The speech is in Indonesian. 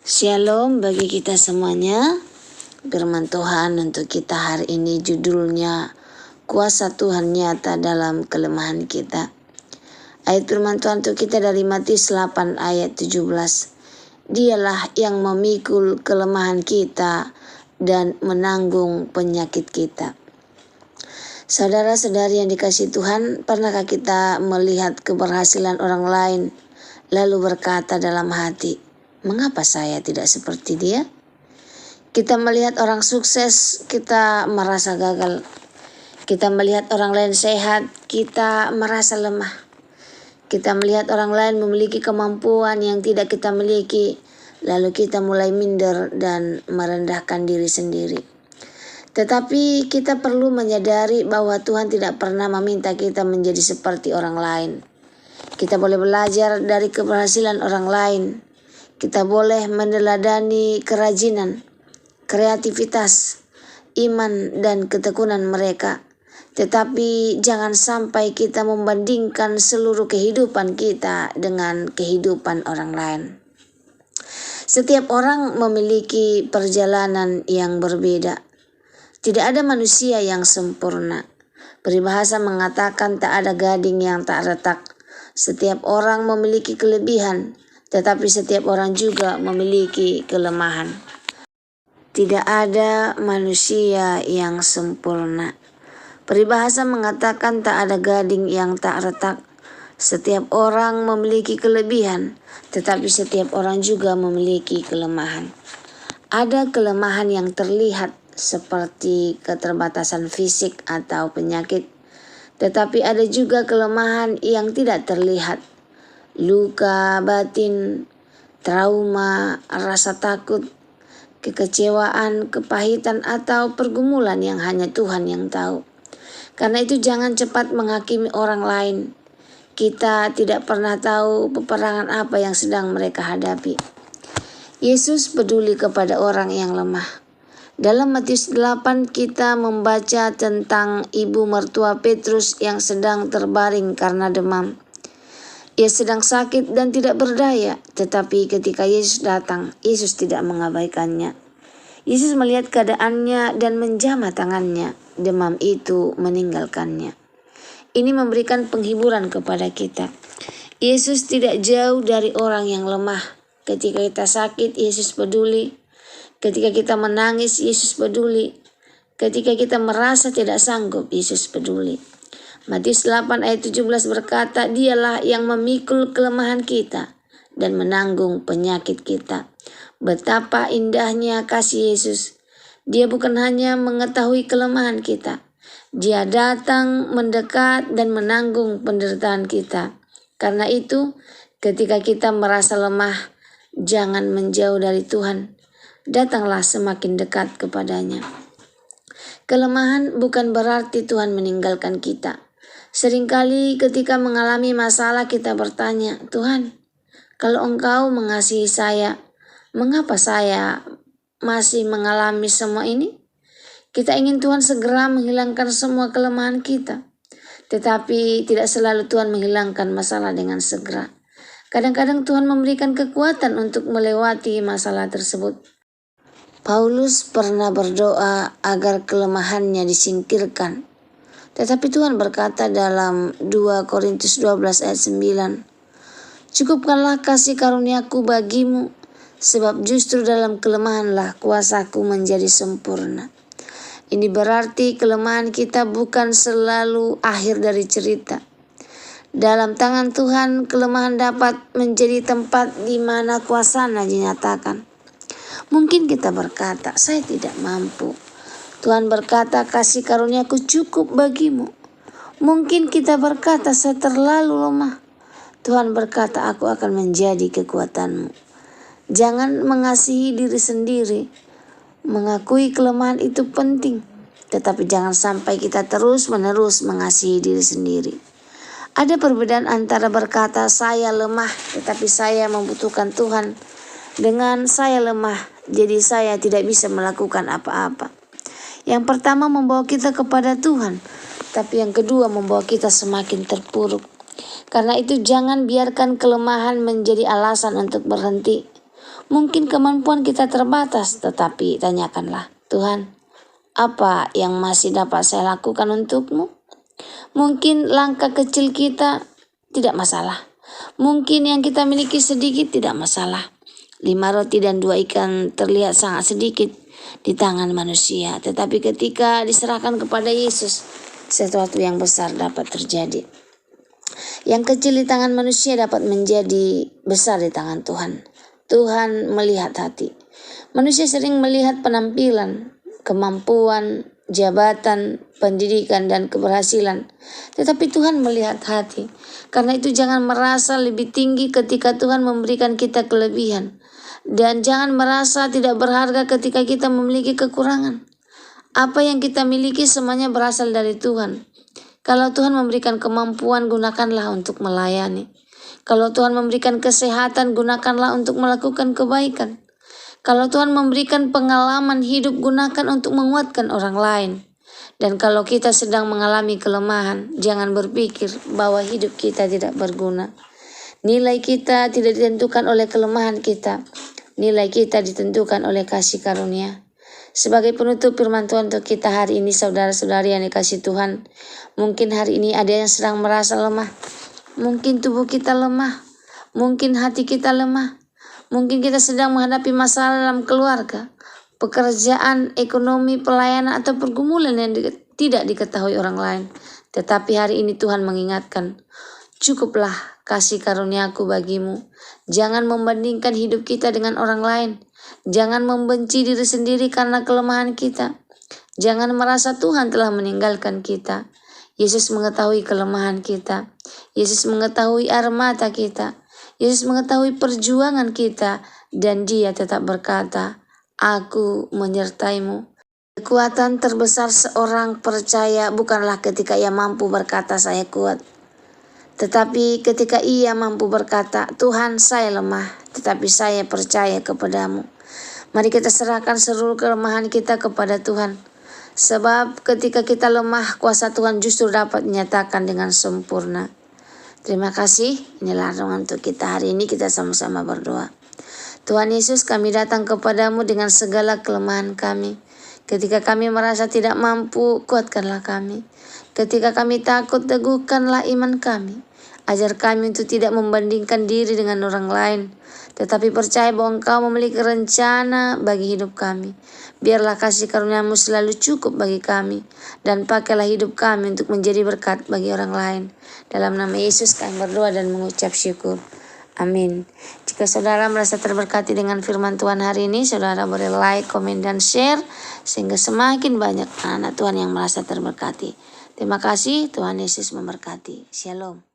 Shalom bagi kita semuanya. Firman Tuhan untuk kita hari ini judulnya Kuasa Tuhan Nyata dalam Kelemahan Kita. Ayat firman Tuhan untuk kita dari Matius 8 ayat 17. Dialah yang memikul kelemahan kita dan menanggung penyakit kita. Saudara-saudari yang dikasihi Tuhan, pernahkah kita melihat keberhasilan orang lain lalu berkata dalam hati, mengapa saya tidak seperti dia? Kita melihat orang sukses, kita merasa gagal. Kita melihat orang lain sehat, kita merasa lemah. Kita melihat orang lain memiliki kemampuan yang tidak kita miliki, lalu kita mulai minder dan merendahkan diri sendiri. Tetapi kita perlu menyadari bahwa Tuhan tidak pernah meminta kita menjadi seperti orang lain. Kita boleh belajar dari keberhasilan orang lain. Kita boleh meneladani kerajinan, kreativitas, iman, dan ketekunan mereka. Tetapi jangan sampai kita membandingkan seluruh kehidupan kita dengan kehidupan orang lain. Setiap orang memiliki perjalanan yang berbeda. Tidak ada manusia yang sempurna. Peribahasa mengatakan tak ada gading yang tak retak. Setiap orang memiliki kelebihan, tetapi setiap orang juga memiliki kelemahan. Tidak ada manusia yang sempurna. Peribahasa mengatakan tak ada gading yang tak retak. Setiap orang memiliki kelebihan, tetapi setiap orang juga memiliki kelemahan. Ada kelemahan yang terlihat seperti keterbatasan fisik atau penyakit, tetapi ada juga kelemahan yang tidak terlihat. Luka batin, trauma, rasa takut, kekecewaan, kepahitan, atau pergumulan yang hanya Tuhan yang tahu. Karena itu jangan cepat menghakimi orang lain. Kita tidak pernah tahu peperangan apa yang sedang mereka hadapi. Yesus peduli kepada orang yang lemah. Dalam Matius 8 kita membaca tentang ibu mertua Petrus yang sedang terbaring karena demam. Ia sedang sakit dan tidak berdaya, tetapi ketika Yesus datang, Yesus tidak mengabaikannya. Yesus melihat keadaannya dan menjamah tangannya. Demam itu meninggalkannya. Ini memberikan penghiburan kepada kita. Yesus tidak jauh dari orang yang lemah. Ketika kita sakit, Yesus peduli. Ketika kita menangis, Yesus peduli. Ketika kita merasa tidak sanggup, Yesus peduli. Matius 8 ayat 17 berkata, dialah yang memikul kelemahan kita dan menanggung penyakit kita. Betapa indahnya kasih Yesus. Dia bukan hanya mengetahui kelemahan kita. Dia datang, mendekat, dan menanggung penderitaan kita. Karena itu, ketika kita merasa lemah, jangan menjauh dari Tuhan. Datanglah semakin dekat kepadanya. Kelemahan bukan berarti Tuhan meninggalkan kita. Seringkali ketika mengalami masalah kita bertanya, Tuhan, kalau Engkau mengasihi saya, mengapa saya masih mengalami semua ini? Kita ingin Tuhan segera menghilangkan semua kelemahan kita. Tetapi tidak selalu Tuhan menghilangkan masalah dengan segera. Kadang-kadang Tuhan memberikan kekuatan untuk melewati masalah tersebut. Paulus pernah berdoa agar kelemahannya disingkirkan. Tetapi Tuhan berkata dalam 2 Korintus 12 ayat 9, cukupkanlah kasih karuniaku bagimu, sebab justru dalam kelemahanlah kuasaku menjadi sempurna. Ini berarti kelemahan kita bukan selalu akhir dari cerita. Dalam tangan Tuhan, kelemahan dapat menjadi tempat di mana kuasanya dinyatakan. Mungkin kita berkata, saya tidak mampu. Tuhan berkata, kasih karuniaku cukup bagimu. Mungkin kita berkata, saya terlalu lemah. Tuhan berkata, aku akan menjadi kekuatanmu. Jangan mengasihi diri sendiri. Mengakui kelemahan itu penting. Tetapi jangan sampai kita terus-menerus mengasihi diri sendiri. Ada perbedaan antara berkata, saya lemah, tetapi saya membutuhkan Tuhan. Dengan saya lemah, jadi saya tidak bisa melakukan apa-apa. Yang pertama membawa kita kepada Tuhan, tapi yang kedua membawa kita semakin terpuruk. Karena itu jangan biarkan kelemahan menjadi alasan untuk berhenti. Mungkin kemampuan kita terbatas, tetapi tanyakanlah, Tuhan, apa yang masih dapat saya lakukan untuk-Mu? Mungkin langkah kecil kita tidak masalah. Mungkin yang kita miliki sedikit tidak masalah. 5 roti dan 2 ikan terlihat sangat sedikit di tangan manusia. Tetapi ketika diserahkan kepada Yesus, sesuatu yang besar dapat terjadi. Yang kecil di tangan manusia dapat menjadi besar di tangan Tuhan. Tuhan melihat hati. Manusia sering melihat penampilan, kemampuan, jabatan, pendidikan, dan keberhasilan. Tetapi Tuhan melihat hati. Karena itu jangan merasa lebih tinggi ketika Tuhan memberikan kita kelebihan. Dan jangan merasa tidak berharga ketika kita memiliki kekurangan. Apa yang kita miliki semuanya berasal dari Tuhan. Kalau Tuhan memberikan kemampuan, gunakanlah untuk melayani. Kalau Tuhan memberikan kesehatan, gunakanlah untuk melakukan kebaikan. Kalau Tuhan memberikan pengalaman hidup, gunakan untuk menguatkan orang lain. Dan kalau kita sedang mengalami kelemahan, jangan berpikir bahwa hidup kita tidak berguna. Nilai kita tidak ditentukan oleh kelemahan kita. Nilai kita ditentukan oleh kasih karunia. Sebagai penutup firman Tuhan untuk kita hari ini, saudara-saudari yang dikasihi Tuhan, mungkin hari ini ada yang sedang merasa lemah. Mungkin tubuh kita lemah, mungkin hati kita lemah, mungkin kita sedang menghadapi masalah dalam keluarga, pekerjaan, ekonomi, pelayanan, atau pergumulan yang tidak diketahui orang lain. Tetapi hari ini Tuhan mengingatkan, cukuplah kasih karuniaku bagimu. Jangan membandingkan hidup kita dengan orang lain. Jangan membenci diri sendiri karena kelemahan kita. Jangan merasa Tuhan telah meninggalkan kita. Yesus mengetahui kelemahan kita. Yesus mengetahui air mata kita. Yesus mengetahui perjuangan kita. Dan Dia tetap berkata, Aku menyertaimu. Kekuatan terbesar seorang percaya bukanlah ketika ia mampu berkata saya kuat. Tetapi ketika ia mampu berkata, Tuhan saya lemah, tetapi saya percaya kepadamu. Mari kita serahkan seluruh kelemahan kita kepada Tuhan. Sebab ketika kita lemah, kuasa Tuhan justru dapat dinyatakan dengan sempurna. Terima kasih. Inilah renungan untuk kita hari ini. Kita sama-sama berdoa. Tuhan Yesus, kami datang kepadamu dengan segala kelemahan kami. Ketika kami merasa tidak mampu, kuatkanlah kami. Ketika kami takut, teguhkanlah iman kami. Ajar kami untuk tidak membandingkan diri dengan orang lain, tetapi percaya bahwa Engkau memiliki rencana bagi hidup kami. Biarlah kasih karunia-Mu selalu cukup bagi kami, dan pakailah hidup kami untuk menjadi berkat bagi orang lain. Dalam nama Yesus kami berdoa dan mengucap syukur. Amin. Jika saudara merasa terberkati dengan firman Tuhan hari ini, saudara boleh like, komen, dan share, sehingga semakin banyak anak Tuhan yang merasa terberkati. Terima kasih, Tuhan Yesus memberkati. Shalom.